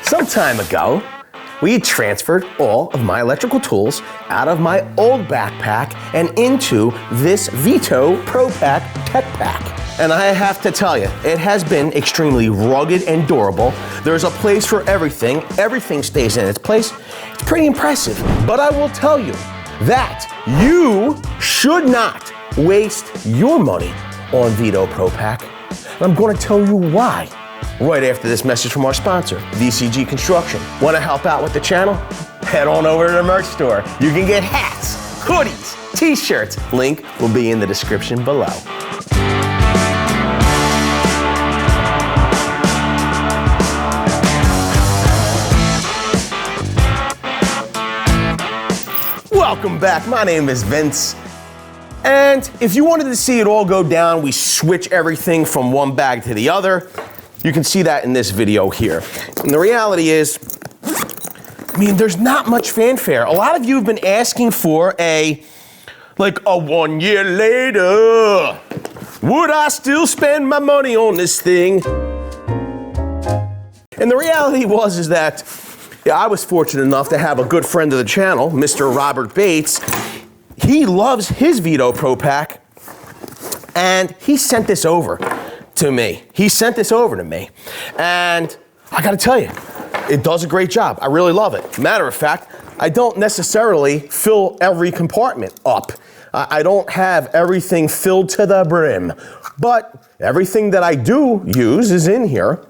Some time ago, we transferred all of my electrical tools out of my old backpack and into this Veto Pro Pac tech pack. And I have to tell you, it has been extremely rugged and durable. There's a place for everything. Everything stays in its place. It's pretty impressive. But I will tell you that you should not waste your money on Veto Pro Pac. And I'm going to tell you why right after this message from our sponsor, VCG Construction. Want to help out with the channel? Head on over to the merch store. You can get hats, hoodies, t-shirts. Link will be in the description below. Welcome back. My name is Vince. And if you wanted to see it all go down, we switch everything from one bag to the other. You can see that in this video here. And the reality is, there's not much fanfare. A lot of you have been asking for a 1 year later, would I still spend my money on this thing? And the reality is that I was fortunate enough to have a good friend of the channel, Mr. Robert Bates. He loves his Veto Pro Pac, and he sent this over to me. And I gotta tell you, it does a great job. I really love it. Matter of fact, I don't necessarily fill every compartment up. I don't have everything filled to the brim, but everything that I do use is in here.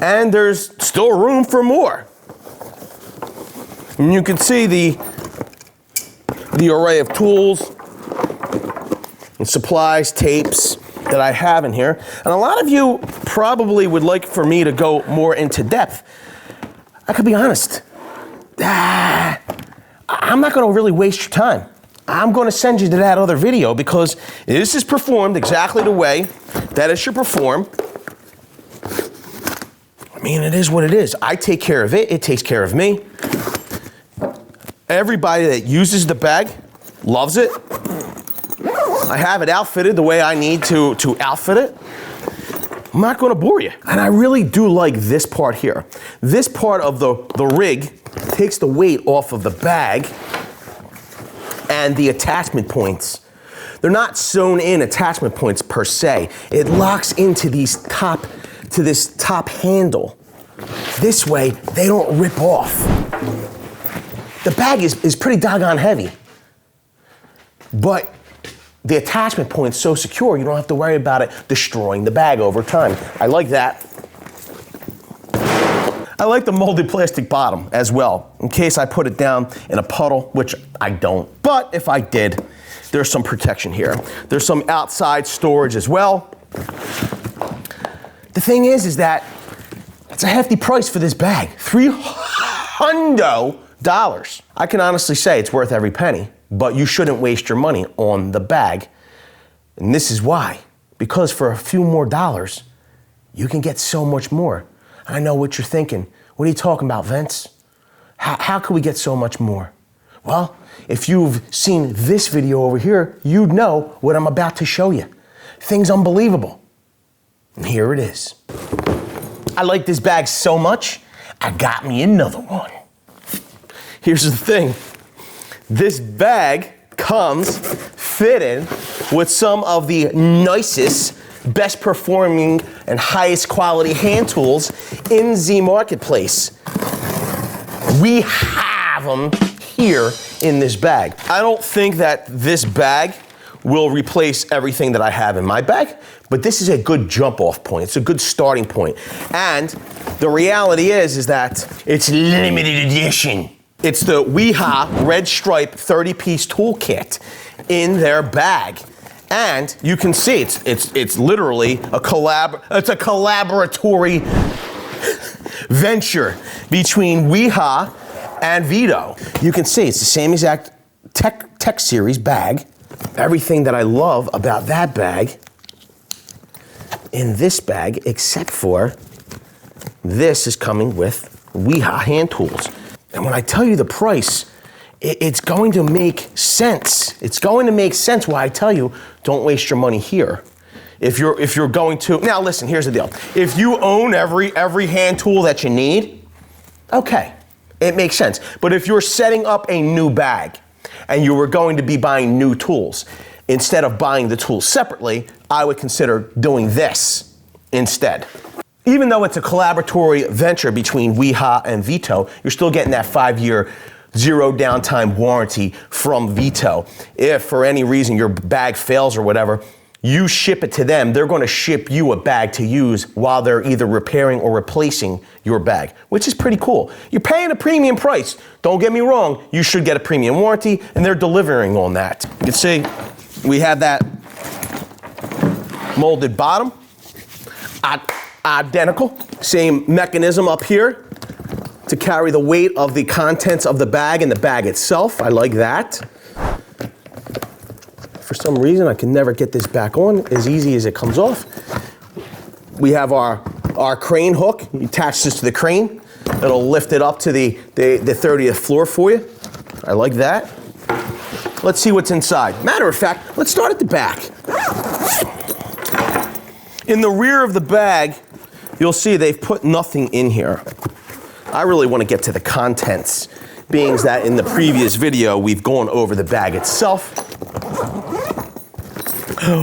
And there's still room for more. And you can see the array of tools and supplies, tapes that I have in here. And a lot of you probably would like for me to go more into depth. I could be honest. I'm not gonna really waste your time. I'm gonna send you to that other video because this is performed exactly the way that it should perform. It is what it is. I take care of it. It takes care of me. Everybody that uses the bag loves it. I have it outfitted the way I need to outfit it. I'm not going to bore you. And I really do like this part here. This part of the rig takes the weight off of the bag and the attachment points. They're not sewn in attachment points per se. It locks into this top handle. This way, they don't rip off. The bag is pretty doggone heavy, but the attachment point's so secure, you don't have to worry about it destroying the bag over time. I like that. I like the molded plastic bottom as well, in case I put it down in a puddle, which I don't. But if I did, there's some protection here. There's some outside storage as well. The thing is that it's a hefty price for this bag, $300. I can honestly say it's worth every penny, but you shouldn't waste your money on the bag. And this is why. Because for a few more dollars, you can get so much more. I know what you're thinking. What are you talking about, Vince? How can we get so much more? Well, if you've seen this video over here, you'd know what I'm about to show you. Things unbelievable. And here it is. I like this bag so much, I got me another one. Here's the thing. This bag comes fitted with some of the nicest, best performing, and highest quality hand tools in the marketplace. We have them here in this bag. I don't think that this bag will replace everything that I have in my bag, but this is a good jump off point. It's a good starting point. And the reality is that it's limited edition. It's the Wiha RedStripe 30-piece toolkit in their bag. And you can see it's literally a collaboratory venture between Wiha and Veto. You can see it's the same exact tech series bag. Everything that I love about that bag in this bag, except for this is coming with Wiha hand tools. And when I tell you the price, it's going to make sense. It's going to make sense why I tell you don't waste your money here. If you're going to, now listen, here's the deal. If you own every hand tool that you need, okay, it makes sense. But if you're setting up a new bag and you were going to be buying new tools, instead of buying the tools separately, I would consider doing this instead. Even though it's a collaboratory venture between Wiha and Veto, you're still getting that 5-year zero downtime warranty from Veto. If for any reason your bag fails or whatever, you ship it to them, they're going to ship you a bag to use while they're either repairing or replacing your bag, which is pretty cool. You're paying a premium price. Don't get me wrong, you should get a premium warranty, and they're delivering on that. You can see we have that molded bottom, identical, same mechanism up here to carry the weight of the contents of the bag and the bag itself. I like that. For some reason, I can never get this back on as easy as it comes off. We have our crane hook. You attach this to the crane. It'll lift it up to the 30th floor for you. I like that. Let's see what's inside. Matter of fact, let's start at the back. In the rear of the bag, you'll see they've put nothing in here. I really want to get to the contents, being that in the previous video, we've gone over the bag itself.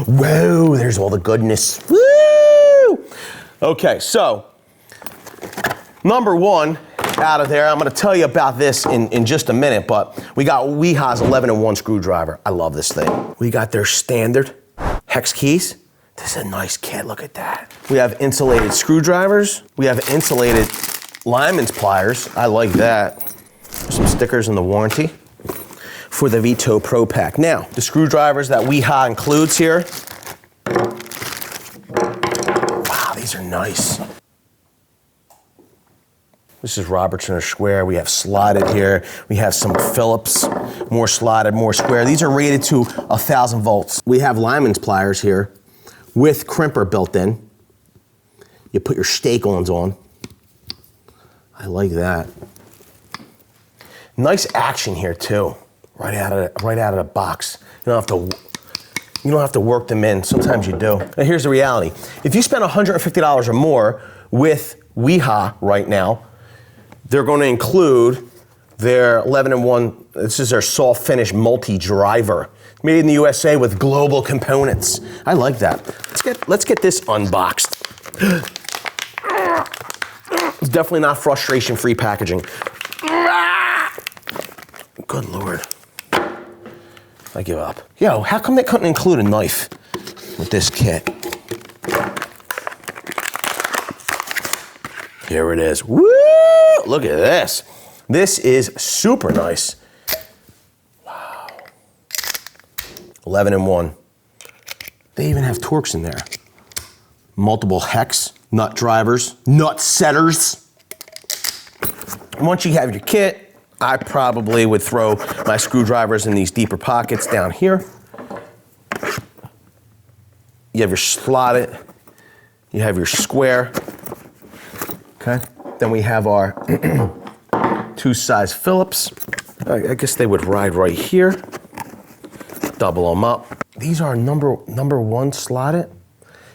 Whoa, there's all the goodness. Woo! Okay, so number one out of there, I'm going to tell you about this in just a minute, but we got Wiha's 11-in-1 screwdriver. I love this thing. We got their standard hex keys. This is a nice kit, look at that. We have insulated screwdrivers. We have insulated lineman's pliers. I like that. Some stickers in the warranty for the Veto Pro Pac. Now, the screwdrivers that Wiha includes here. Wow, these are nice. This is Robertson or square. We have slotted here. We have some Phillips, more slotted, more square. These are rated to 1,000 volts. We have lineman's pliers here with crimper built in. You put your stake-ons on. I like that. Nice action here too. Right out of the box. You don't have to work them in. Sometimes you do. Now here's the reality. If you spend $150 or more with Wiha right now, they're going to include their 11-in-1. This is their soft finish multi-driver, made in the USA with global components. I like that. Let's get this unboxed. It's definitely not frustration-free packaging. Good Lord. I give up. Yo, how come they couldn't include a knife with this kit? Here it is. Woo! Look at this. This is super nice. Wow. 11-in-1. They even have Torx in there. Multiple hex, nut drivers, nut setters. Once you have your kit, I probably would throw my screwdrivers in these deeper pockets down here. You have your slotted, you have your square, okay? Then we have our 2-size Phillips. I guess they would ride right here. Double them up. These are number 1 slotted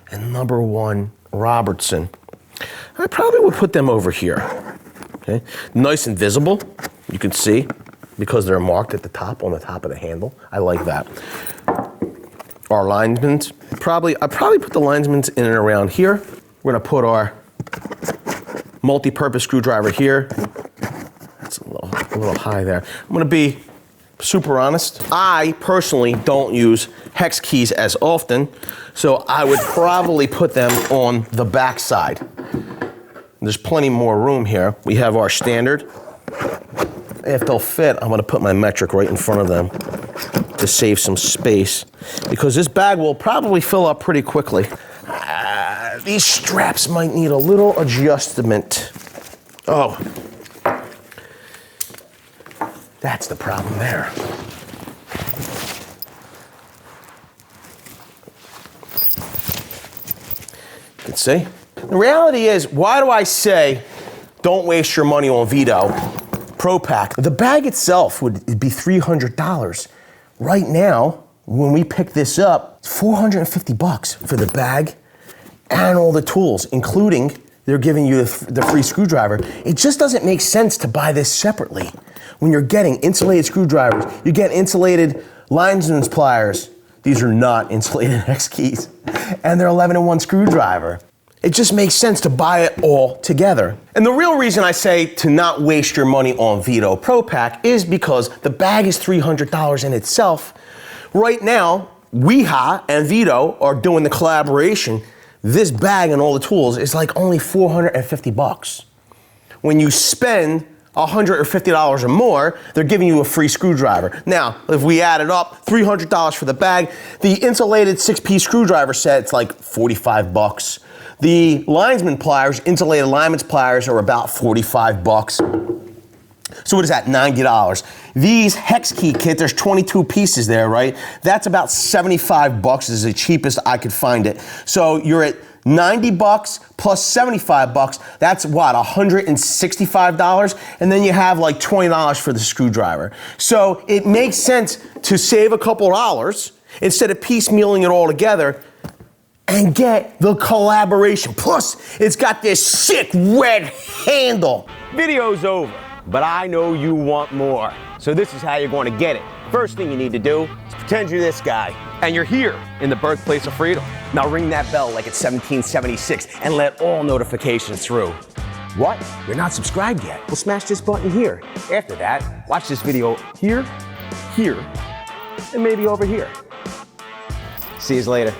and number 1 Robertson. I probably would put them over here, okay? Nice and visible. You can see, because they're marked at the top, on the top of the handle. I like that. Our linesmen's, I probably put the linesmen's in and around here. We're gonna put our multi-purpose screwdriver here. That's a little high there. I'm gonna be super honest. I personally don't use hex keys as often, so I would probably put them on the back side. There's plenty more room here. We have our standard. If they'll fit, I'm gonna put my metric right in front of them to save some space, because this bag will probably fill up pretty quickly. These straps might need a little adjustment. Oh, that's the problem there. You can see. The reality is, why do I say don't waste your money on Veto Pro Pac? The bag itself would be $300. Right now, when we pick this up, It's $450 for the bag and all the tools, including they're giving you the free screwdriver. It just doesn't make sense to buy this separately. When you're getting insulated screwdrivers, you get insulated linesman's pliers. These are not insulated hex keys, and they're 11-in-1 screwdriver. It just makes sense to buy it all together. And the real reason I say to not waste your money on Veto Pro Pac is because the bag is $300 in itself. Right now, Wiha and Veto are doing the collaboration. This bag and all the tools is like only $450. When you spend $150 or more, they're giving you a free screwdriver. Now, if we add it up, $300 for the bag. The insulated 6-piece screwdriver set, it's like $45. The linesman pliers, insulated lineman's pliers, are about $45. So what is that, $90? These hex key kit, there's 22 pieces there, right? That's about $75 is the cheapest I could find it. So you're at $90 plus $75, that's what, $165? And then you have like $20 for the screwdriver. So it makes sense to save a couple dollars instead of piecemealing it all together and get the collaboration. Plus, it's got this sick red handle. Video's over, but I know you want more. So this is how you're going to get it. First thing you need to do is pretend you're this guy, and you're here in the birthplace of freedom. Now ring that bell like it's 1776 and let all notifications through. What? You're not subscribed yet? Well, smash this button here. After that, watch this video here, here, and maybe over here. See you later.